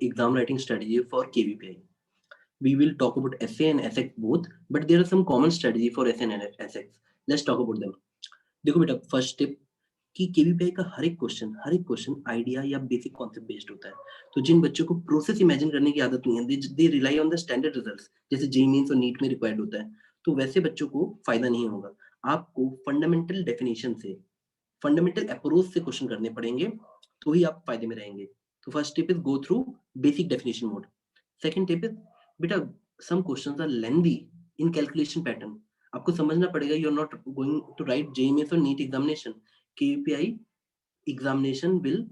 exam writing strategy for KVPI. We will talk about essay and SX both, but there are some common strategy for essay and SX. Let's talk about them. देखो बेटा, first tip कि केवीपीआई का हर एक question idea या basic concept based होता है। तो जिन बच्चों को प्रोसेस इमेजिन करने की आदत नहीं है, they rely on the standard results, जैसे जेईई मेंस और नीट में रिक्वायर्ड होता है, तो वैसे बच्चों को फायदा नहीं होगा। आपको फंडामेंटल डेफिनेशन से, फंडामेंटल अप्रोच से क्वेश्चन करने पड़ेंगे, तो ही आप फायदे में रहेंगे। तो first tip is go through basic definition mode. Second tip is बेटा, some questions are lengthy in calculation pattern. आपको समझना पड़ेगा, you are not going to write JEE mains और NEET examination. KVPY examination will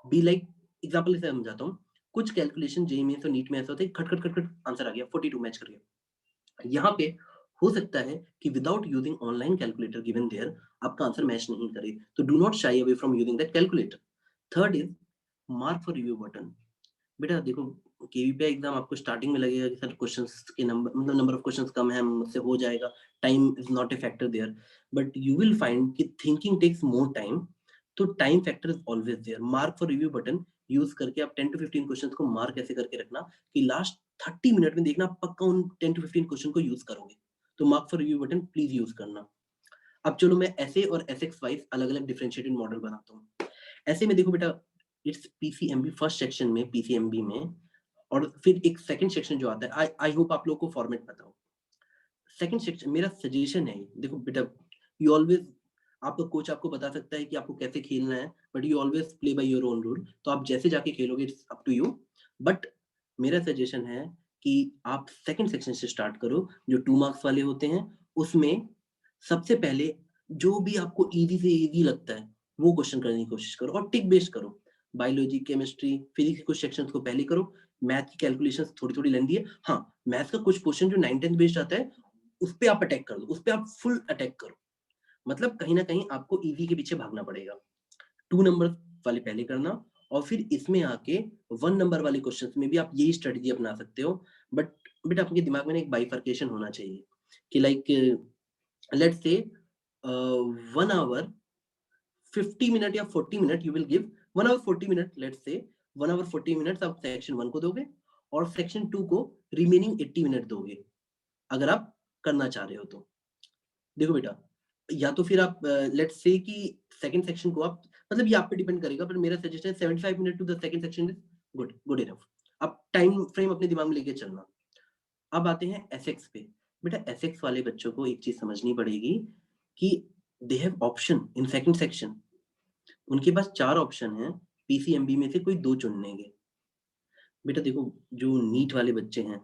be like, example से समझाता हूँ। कुछ calculation JEE mains और नीट में ऐसा होता है, खट खट खट खट आंसर आ गया, 42 मैच कर गया। यहाँ पे हो सकता है कि without using online calculator given there आपका आंसर मैच नहीं करे, तो do not shy away from using that calculator. Third is mark for review button. बेटा देखो, केवीपीआई एग्जाम आपको स्टार्टिंग में लगेगा कि सर क्वेश्चंस के नंबर, मतलब नंबर ऑफ क्वेश्चंस कम है, मुझसे हो जाएगा, time is not a factor there, but you will find कि थिंकिंग टेक्स मोर टाइम, तो time factor is always there. Mark for review button use करके आप 10 to 15 क्वेश्चंस को मार्क ऐसे करके रखना कि लास्ट 30 मिनट में देखना पक्का उन 10 to 15 क्वेश्चन को यूज करोगे। तो mark for review button please use करना। अब चलो मैं ऐसे और एसएक्स वाइज अलग अलग डिफरेंशिएटेड मॉडल बनाता हूँ। ऐसे में देखो बेटा, इट्स पीसीएमबी, फर्स्ट सेक्शन में पीसीएमबी में, और फिर एक सेकंड सेक्शन जो आता है, आई होप आप लोगों को फॉर्मेट पता हो। सेकंड सेक्शन मेरा सजेशन है, देखो बेटा, यू ऑलवेज, आपका कोच आपको बता सकता है कि आपको कैसे खेलना है, but you always play by your own rule. तो आप जैसे जाके खेलोगे, it's up to you, but मेरा सजेशन है कि आप सेकंड सेक्शन से स्टार्ट करो, जो 2 मार्क्स वाले होते हैं। उसमें सबसे पहले जो भी आपको इजी से इजी लगता है वो क्वेश्चन करने की कोशिश करो, और टिक बेस्ड करो। बायोलॉजी, केमिस्ट्री, फिजिक्स के कुछ सेक्शंस को पहले करो। मैथ की कैलकुलेशंस थोड़ी थोड़ी लेंदी है, हाँ, मैथ का कुछ क्वेश्चन जो 9th बेस्ड आता है, उस पे आप अटैक कर दो, उस पे आप फुल अटैक करो। मतलब कहीं ना कहीं आपको ईवी के पीछे भागना पड़ेगा। 2 नंबर वाले पहले करना, और फिर इसमें आके 1 नंबर वाले क्वेश्चंस में भी आप यही स्ट्रेटजी अपना सकते हो। बट बेटा, आपके दिमाग में एक बाइफर्केशन होना चाहिए कि like let's say 1 our 50 minute या 40 minute you will give, 1 hour 40 minute, let's say 1 hour 40 minutes आप सेक्शन 1 को दोगे, और सेक्शन 2 को रिमेनिंग 80 मिनट दोगे, अगर आप करना चाह रहे हो तो। देखो बेटा, या तो फिर आप लेट्स से कि सेकंड सेक्शन को आप, मतलब ये आप पे डिपेंड करेगा, पर मेरा सजेशन है 75 minute to the second section is good, good enough. आप टाइम फ्रेम अपने दिमाग में लेके चलना। अब आते हैं एसएक्स पे। बेटा, एसएक्स वाले बच्चों को एक चीज समझनी पड़ेगी कि they have option in second section. उनके पास 4 ऑप्शन है, पीसीएमबी में से कोई 2 चुनने के। बेटा देखो, जो नीट वाले बच्चे हैं,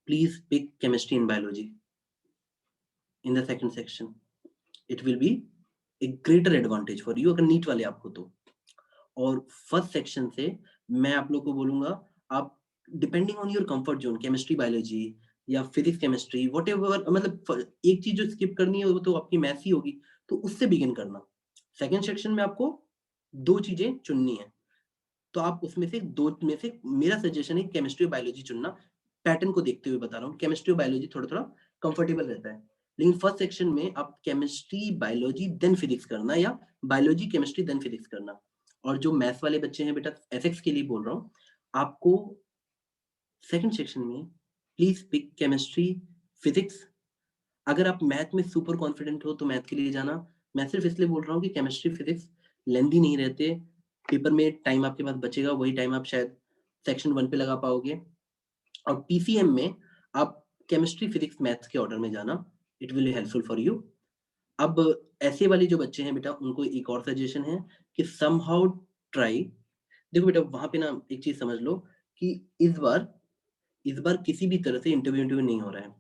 please pick chemistry and biology in the second section. It will be a greater advantage for you, अगर नीट वाले आपको तो। और फर्स्ट सेक्शन से मैं आप लोग को बोलूंगा, आप depending on your comfort zone, chemistry biology या फिजिक्स केमिस्ट्री, वट एवर, मतलब एक चीज जो स्किप करनी है वो तो आपकी मैथ्स ही होगी, तो उससे बिगिन करना। सेकेंड सेक्शन में आपको 2 चीजें चुननी है, तो आप उसमें से 2 में से, मेरा सजेशन है केमिस्ट्री और बायोलॉजी चुनना। पैटर्न को देखते हुए बता रहा हूँ, केमिस्ट्री और बायोलॉजी थोड़ा थोड़ा कंफर्टेबल रहता है, लेकिन फर्स्ट सेक्शन में आप केमिस्ट्री बायोलॉजी देन फिजिक्स करना, या बायोलॉजी केमिस्ट्री देन फिजिक्स करना। और जो मैथ्स वाले बच्चे हैं बेटा, एथिक्स के लिए बोल रहा हूँ, आपको सेकंड सेक्शन में प्लीज पिक केमिस्ट्री, फिजिक्स। अगर आप मैथ में सुपर कॉन्फिडेंट हो तो मैथ के लिए जाना। मैं सिर्फ इसलिए बोल रहा हूँ कि केमिस्ट्री फिजिक्स लेंदी नहीं रहते, पेपर में टाइम आपके पास बचेगा, वही टाइम आप शायद सेक्शन 1 पे लगा पाओगे। और पीसीएम में आप केमिस्ट्री, फिजिक्स, मैथ्स के ऑर्डर में जाना, it will be helpful for you. अब ऐसे वाले जो बच्चे हैं बेटा, उनको एक और सजेशन है कि समहाउ ट्राई। देखो बेटा, वहां पे ना एक चीज समझ लो कि इस बार किसी भी तरह से इंटरव्यू नहीं हो रहा है,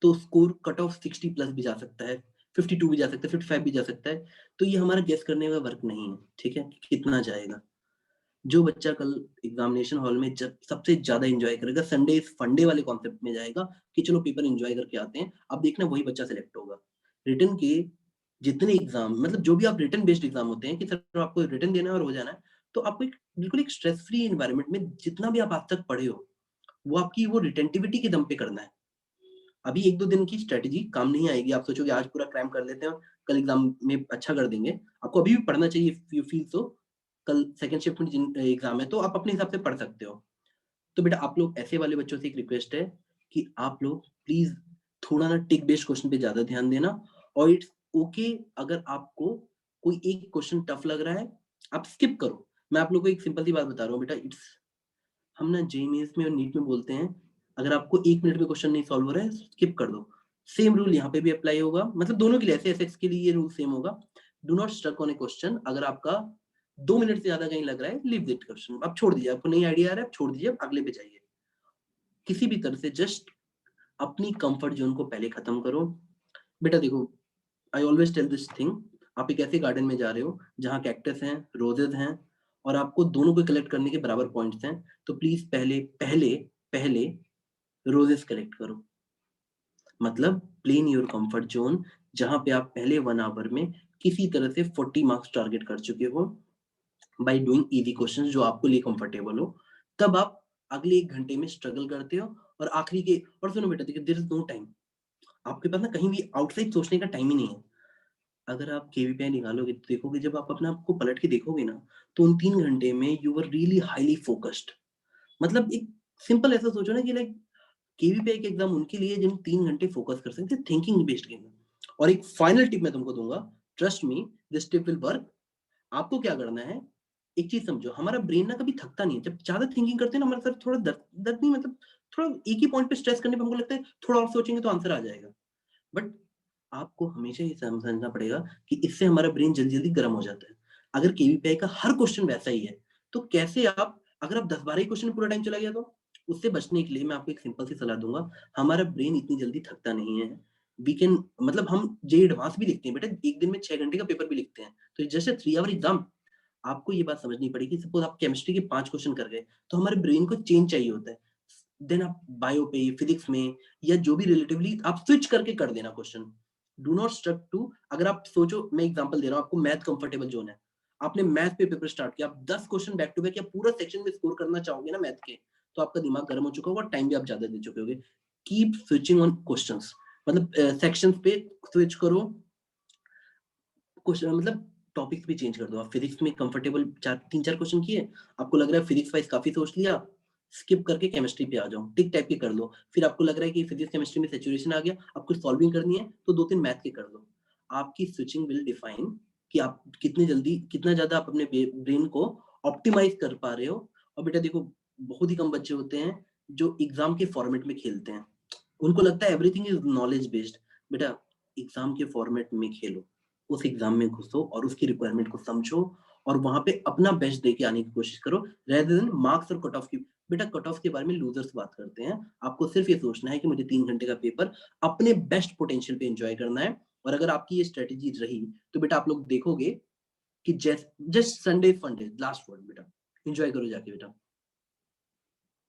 तो स्कोर कट ऑफ 60 प्लस भी जा सकता है, 52 भी जा सकता है, 55 भी जा सकता है। तो ये हमारा गेस करने का वर्क नहीं है, ठीक है, कितना जाएगा। जो बच्चा कल एग्जामिनेशन हॉल में जब सबसे ज्यादा एंजॉय करेगा, संडे फंडे वाले कॉन्सेप्ट में जाएगा कि चलो पेपर एंजॉय करके आते हैं, अब देखना वही बच्चा सिलेक्ट होगा। रिटर्न के जितने एग्जाम, मतलब जो भी आप रिटर्न बेस्ड एग्जाम होते हैं कि सर आपको रिटर्न देना है और हो जाना है, तो आपको एक बिल्कुल एक स्ट्रेस फ्री एनवायरनमेंट में जितना भी आप आज तक पढ़े हो, वो आपकी वो रिटेंटिविटी के दम पे करना है। अभी 1-2 दिन की स्ट्रेटजी काम नहीं आएगी। आप सोचोगे आज पूरा क्रैम कर लेते हैं, कल एग्जाम में अच्छा कर देंगे। आपको अभी भी पढ़ना चाहिए, यू फील सो। कल सेकंड शिफ्ट में एग्जाम है तो आप अपने हिसाब से पढ़ सकते हो, तो बेटा आप लोग ऐसे वाले बच्चों से एक रिक्वेस्ट है कि आप लोग प्लीज थोड़ा ना टिक बेस्ड क्वेश्चन पे ज्यादा ध्यान देना, और इट्स ओके अगर आपको कोई एक क्वेश्चन टफ लग रहा है आप स्किप करो। मैं आप लोगों को एक सिंपल सी बात बता रहा हूँ बेटा, इट्स हम ना जेईई में और नीट में बोलते हैं अगर आपको 1 मिनट में क्वेश्चन नहीं सॉल्व हो रहा है स्किप कर दो। सेम रूल यहाँ पे भी अप्लाई होगा, मतलब दोनों के लिए, ऐसे एसएक्स के लिए ये रूल सेम होगा। Do not stuck on a question. अगर आपका 2 मिनट से ज्यादा कहीं लग रहा है लीव दैट क्वेश्चन, आप छोड़ दीजिए। आपको नई आइडिया आ रहा है आप छोड़ दीजिए, आप अगले पे जाइए। किसी भी तरह से जस्ट अपनी कंफर्ट जोन को पहले खत्म करो। बेटा देखो, I always tell this thing, आप एक ऐसे गार्डन में जा रहे हो जहाँ कैक्टस हैं, रोजेस हैं, और आपको दोनों को कलेक्ट करने के बराबर पॉइंट्स हैं, तो प्लीज पहले पहले पहले रोजेस कलेक्ट करो। मतलब प्लेन योर कंफर्ट जोन, जहां पे आप पहले 1 आवर में किसी तरह से 40 मार्क्स टारगेट कर चुके हो बाय डूइंग इजी क्वेश्चंस जो आपको लिए कंफर्टेबल हो। तब आप अगले 1 घंटे में स्ट्रगल करते हो, और आखिरी के, और सुनो बेटा देखिए, देयर इज नो टाइम। आपके पास ना कहीं भी आउटसाइड सोचने का टाइम ही नहीं है। अगर आप केवीपीआई निकालोगे तो देखोगे, जब आप अपने आप को पलट के देखोगे ना, तो उन 3 घंटे में you were really highly focused. मतलब एक सिंपल ऐसा सोचो ना कि लाइक केवीपीआई के एग्जाम उनके लिए जिन 3 घंटे फोकस कर सकते हैं थिंकिंग बेस्ड गेम। और एक फाइनल टिप मैं तुमको दूंगा, trust me this tip will work. आपको क्या करना है, एक चीज समझो, हमारा ब्रेन ना कभी थकता नहीं है। जब ज्यादा थिंकिंग करते हैं ना, हमारे सर थोड़ा दर्द दर्द नहीं, मतलब थोड़ा एक ही पॉइंट पे स्ट्रेस करने पे हमको लगता है थोड़ा और सोचेंगे तो आंसर आ जाएगा। बट आपको हमेशा ये समझना पड़ेगा कि इससे हमारा ब्रेन जल्दी जल्दी गर्म हो जाता है। अगर केवीपीआई का हर क्वेश्चन वैसा ही है, तो कैसे आप, अगर आप 10 12 ही क्वेश्चन पूरा टाइम चला गया तो उससे बचने के लिए मैं आपको एक सिंपल सी सलाह दूंगा। हमारा ब्रेन इतनी जल्दी थकता नहीं है। वी कैन, मतलब हम जे एडवांस भी लिखते हैं बेटा, एक दिन में 6 घंटे का पेपर भी लिखते हैं, तो जैसे 3 आवर एग्जाम। आपको ये बात समझनी पड़ेगी, सपोज आप केमिस्ट्री के 5 क्वेश्चन कर गए, तो हमारे ब्रेन को चेंज चाहिए होता है। देन आप बायो पे, फिजिक्स में, या जो भी रिलेटिवली आप स्विच करके कर देना question. Do not stuck to, अगर आप सोचो, मैं एग्जांपल दे रहा हूं आपको, मैथ कंफर्टेबल जोन है, आपने मैथ पे पेपर स्टार्ट किया, आप 10 क्वेश्चन बैक टू बैक या पूरा सेक्शन में स्कोर करना चाहोगे ना मैथ के, तो आपका दिमाग गर्म हो चुका होगा, टाइम भी आप ज्यादा दे चुके होगे। कीप स्विचिंग ऑन क्वेश्चंस, मतलब सेक्शंस पे स्विच करो क्वेश्चन, मतलब टॉपिक्स भी चेंज कर दो। आप फिजिक्स में कंफर्टेबल 3 4 क्वेश्चन किए, आपको लग रहा है फिजिक्स वाइज काफी सोच लिया, स्किप करके केमिस्ट्री पे आ जाओ, टिक टाइप के कर लो। फिर आपको लग रहा है कि फिजिक्स केमिस्ट्री में सेचुरेशन आ गया, आपको सॉल्विंग करनी है, तो 2 3 मैथ के कर लो। आपकी स्विचिंग विल डिफाइन कि आप कितनी जल्दी, कितना ज्यादा आप अपने ब्रेन को ऑप्टिमाइज कर पा रहे हो। और बेटा देखो, बहुत ही कम बच्चे होते हैं जो एग्जाम के फॉर्मेट में खेलते हैं। उनको लगता है एवरीथिंग इज नॉलेज बेस्ड। बेटा एग्जाम के फॉर्मेट में खेलो, उस एग्जाम में घुसो और उसकी रिक्वायरमेंट को समझो, और वहां पे अपना बेस्ट दे के आने की कोशिश करो, रेदर देन मार्क्स और कट ऑफ की। बेटा कट ऑफ के बारे में लूजर्स बात करते हैं, आपको सिर्फ ये सोचना है कि मुझे 3 घंटे का पेपर अपने बेस्ट पोटेंशियल पे एंजॉय करना है। और अगर आपकी ये स्ट्रेटेजी रही, तो बेटा आप लोग देखोगे कि जस्ट संडे फंडे लास्ट वर्ड, बेटा एंजॉय करो जाके बेटा।